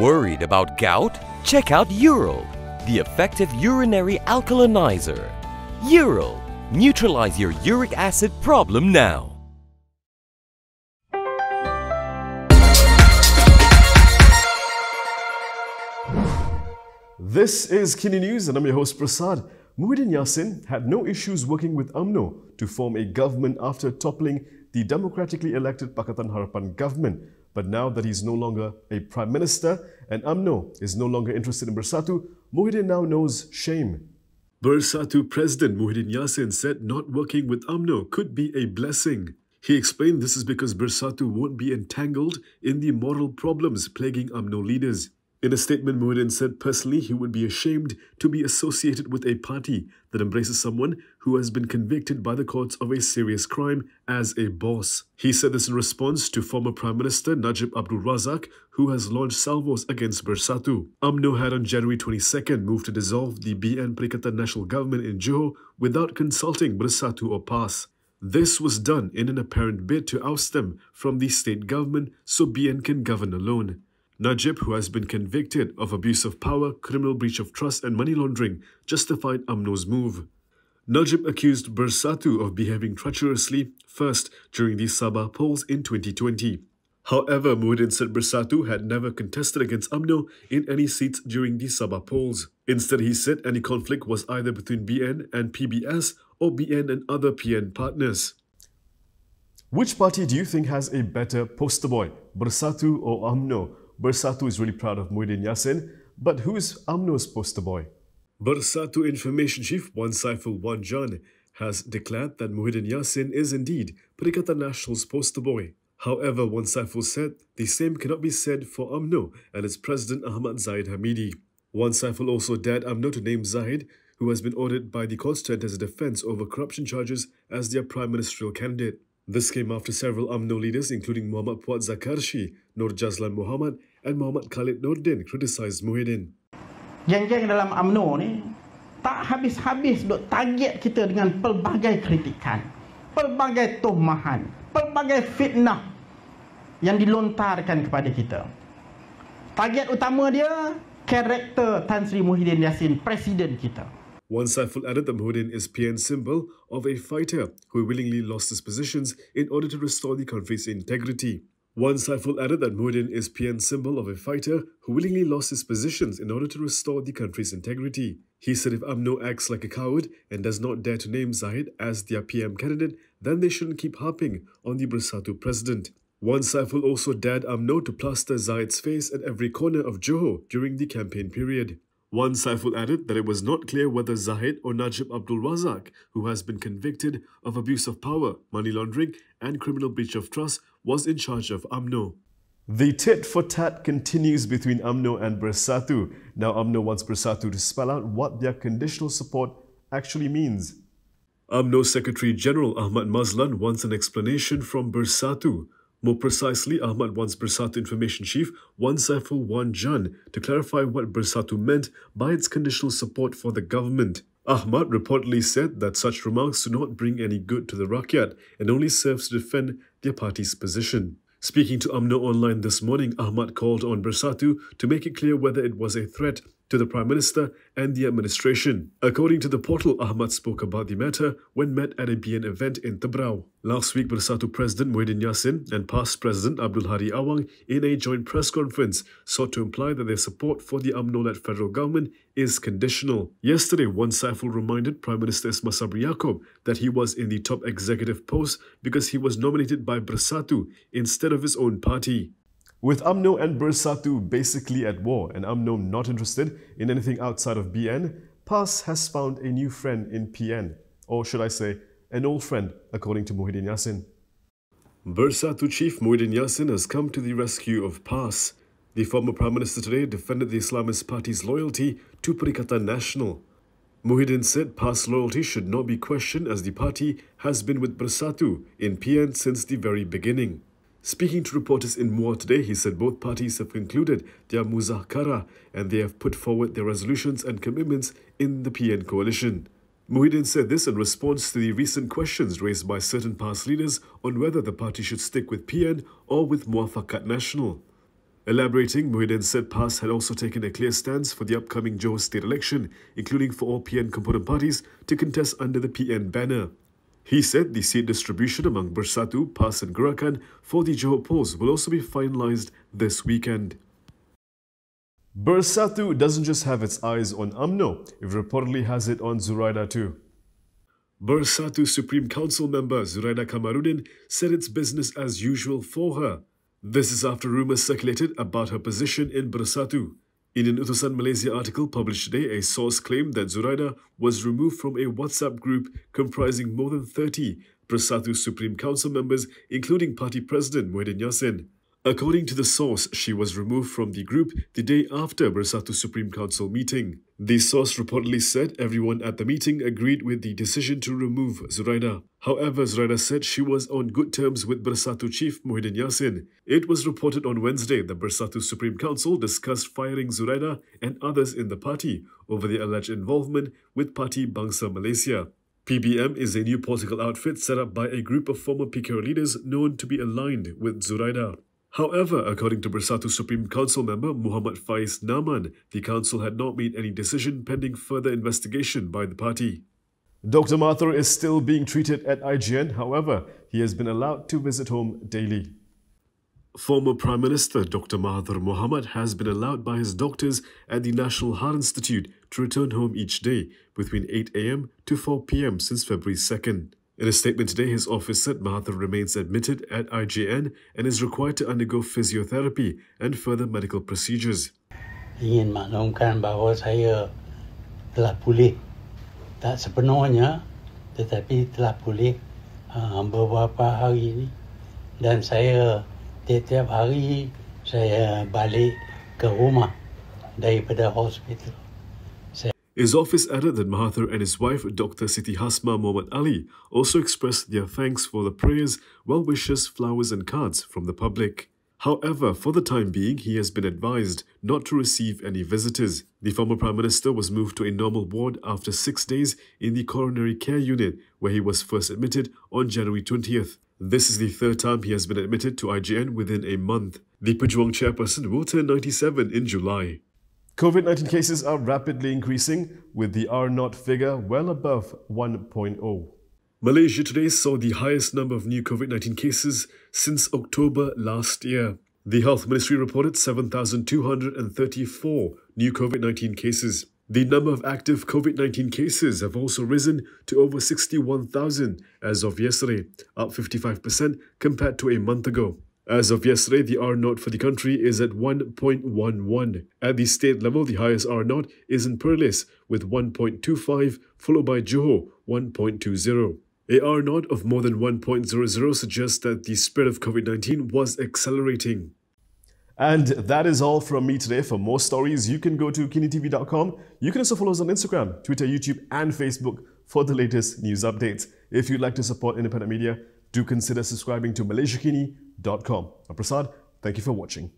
Worried about gout? Check out Ural, the effective urinary alkalinizer. Ural, neutralize your uric acid problem now. This is KiniNews and I'm your host Prasad. Muhyiddin Yassin had no issues working with Umno to form a government after toppling the democratically elected Pakatan Harapan government. But now that he's no longer a prime minister and Umno is no longer interested in Bersatu, Muhyiddin now knows shame. Bersatu President Muhyiddin Yassin said not working with Umno could be a blessing. He explained this is because Bersatu won't be entangled in the moral problems plaguing Umno leaders. In a statement, Muhyiddin said personally he would be ashamed to be associated with a party that embraces someone who has been convicted by the courts of a serious crime as a boss. He said this in response to former Prime Minister Najib Abdul Razak, who has launched salvoes against Bersatu. Umno had on January 22nd moved to dissolve the BN Perikatan National Government in Johor without consulting Bersatu or PAS. This was done in an apparent bid to oust them from the state government so BN can govern alone. Najib, who has been convicted of abuse of power, criminal breach of trust and money laundering, justified Umno's move. Najib accused Bersatu of behaving treacherously first during the Sabah polls in 2020. However, Muhyiddin said Bersatu had never contested against Umno in any seats during the Sabah polls. Instead, he said any conflict was either between BN and PBS or BN and other PN partners. Which party do you think has a better poster boy, Bersatu or Umno? Bersatu is really proud of Muhyiddin Yassin, but who is Umno's poster boy? Bersatu Information Chief Wan Saiful Wan Jan has declared that Muhyiddin Yassin is indeed Perikatan Nasional's poster boy. However, Wan Saiful said the same cannot be said for Umno and its president Ahmad Zahid Hamidi. Wan Saiful also dared Umno to name Zahid, who has been ordered by the courts to enter as a defence over corruption charges as their prime ministerial candidate. This came after several Umno leaders, including Muhammad Puat Zakarshi, Nur Jazlan Muhammad and Muhammad Khalid Nordin, criticised Muhyiddin. Geng-geng dalam Umno ni tak habis-habis duk target kita dengan pelbagai kritikan, pelbagai tuhmahan, pelbagai fitnah yang dilontarkan kepada kita. Target utama dia, karakter Tan Sri Muhyiddin Yassin, presiden kita. Wan Saiful added that Muhyiddin is PN symbol of a fighter who willingly lost his positions in order to restore the country's integrity. Wan Saiful added that Muhyiddin is PN symbol of a fighter who willingly lost his positions in order to restore the country's integrity. He said if Umno acts like a coward and does not dare to name Zahid as their PM candidate, then they shouldn't keep harping on the Bersatu president. Wan Saiful also dared Umno to plaster Zahid's face at every corner of Johor during the campaign period. Wan Saiful added that it was not clear whether Zahid or Najib Abdul Razak, who has been convicted of abuse of power, money laundering and criminal breach of trust, was in charge of Umno. The tit-for-tat continues between Umno and Bersatu. Now Umno wants Bersatu to spell out what their conditional support actually means. Umno Secretary General Ahmad Mazlan wants an explanation from Bersatu. More precisely, Ahmad wants Bersatu Information Chief Wan Saiful Wan Jan to clarify what Bersatu meant by its conditional support for the government. Ahmad reportedly said that such remarks do not bring any good to the Rakyat and only serves to defend their party's position. Speaking to Umno Online this morning, Ahmad called on Bersatu to make it clear whether it was a threat to the Prime Minister and the administration. According to the portal, Ahmad spoke about the matter when met at a BN event in Tebrau. Last week, Bersatu President Muhyiddin Yassin and past President Abdul Hari Awang, in a joint press conference, sought to imply that their support for the Umno-led federal government is conditional. Yesterday, Wan Saiful reminded Prime Minister Ismail Sabri Yaakob that he was in the top executive post because he was nominated by Bersatu instead of his own party. With Umno and Bersatu basically at war and Umno not interested in anything outside of BN, PAS has found a new friend in PN, or should I say, an old friend, according to Muhyiddin Yassin. Bersatu Chief Muhyiddin Yassin has come to the rescue of PAS. The former Prime Minister today defended the Islamist Party's loyalty to Perikatan Nasional. Muhyiddin said PAS loyalty should not be questioned as the party has been with Bersatu in PN since the very beginning. Speaking to reporters in Muar today, he said both parties have concluded their muzakara and they have put forward their resolutions and commitments in the PN coalition. Muhyiddin said this in response to the recent questions raised by certain PAS leaders on whether the party should stick with PN or with Muafakat Nasional. Elaborating, Muhyiddin said PAS had also taken a clear stance for the upcoming Johor state election, including for all PN component parties to contest under the PN banner. He said the seat distribution among Bersatu, PAS and Gerakan for the Johor polls will also be finalised this weekend. Bersatu doesn't just have its eyes on Umno, it reportedly has it on Zuraida too. Bersatu Supreme Council member Zuraida Kamarudin said it's business as usual for her. This is after rumours circulated about her position in Bersatu. In an Utusan Malaysia article published today, a source claimed that Zuraida was removed from a WhatsApp group comprising more than 30 Bersatu Supreme Council members, including party president Muhyiddin Yassin. According to the source, she was removed from the group the day after Bersatu Supreme Council meeting. The source reportedly said everyone at the meeting agreed with the decision to remove Zuraida. However, Zuraida said she was on good terms with Bersatu chief Muhyiddin Yassin. It was reported on Wednesday that Bersatu Supreme Council discussed firing Zuraida and others in the party over their alleged involvement with Parti Bangsa Malaysia. PBM is a new political outfit set up by a group of former PKR leaders known to be aligned with Zuraida. However, according to Bersatu Supreme Council member Muhammad Faiz Naman, the council had not made any decision pending further investigation by the party. Dr. Mahathir is still being treated at IGN, however, he has been allowed to visit home daily. Former Prime Minister Dr. Mahathir Mohamad has been allowed by his doctors at the National Heart Institute to return home each day between 8 a.m. to 4 p.m. since February 2nd. In a statement today, his office said Mahathir remains admitted at IJN and is required to undergo physiotherapy and further medical procedures. Ingin maklumkan bahawa saya telah pulih, tak sepenuhnya, tetapi telah pulih beberapa hari ini, dan saya tiap-tiap hari saya balik ke rumah daripada hospital. His office added that Mahathir and his wife, Dr. Siti Hasma Muhammad Ali, also expressed their thanks for the prayers, well wishes, flowers and cards from the public. However, for the time being, he has been advised not to receive any visitors. The former Prime Minister was moved to a normal ward after 6 days in the coronary care unit, where he was first admitted on January 20th. This is the third time he has been admitted to IGN within a month. The Pejuang chairperson will turn 97 in July. COVID-19 cases are rapidly increasing, with the R0 figure well above 1.0. Malaysia today saw the highest number of new COVID-19 cases since October last year. The Health Ministry reported 7,234 new COVID-19 cases. The number of active COVID-19 cases have also risen to over 61,000 as of yesterday, up 55% compared to a month ago. As of yesterday, the R0 for the country is at 1.11. At the state level, the highest R0 is in Perlis with 1.25, followed by Johor 1.20. A R0 of more than 1.00 suggests that the spread of COVID-19 was accelerating. And that is all from me today. For more stories, you can go to KiniTV.com. You can also follow us on Instagram, Twitter, YouTube and Facebook for the latest news updates. If you'd like to support independent media, do consider subscribing to MalaysiaKini.com. I'm Prasad. Thank you for watching.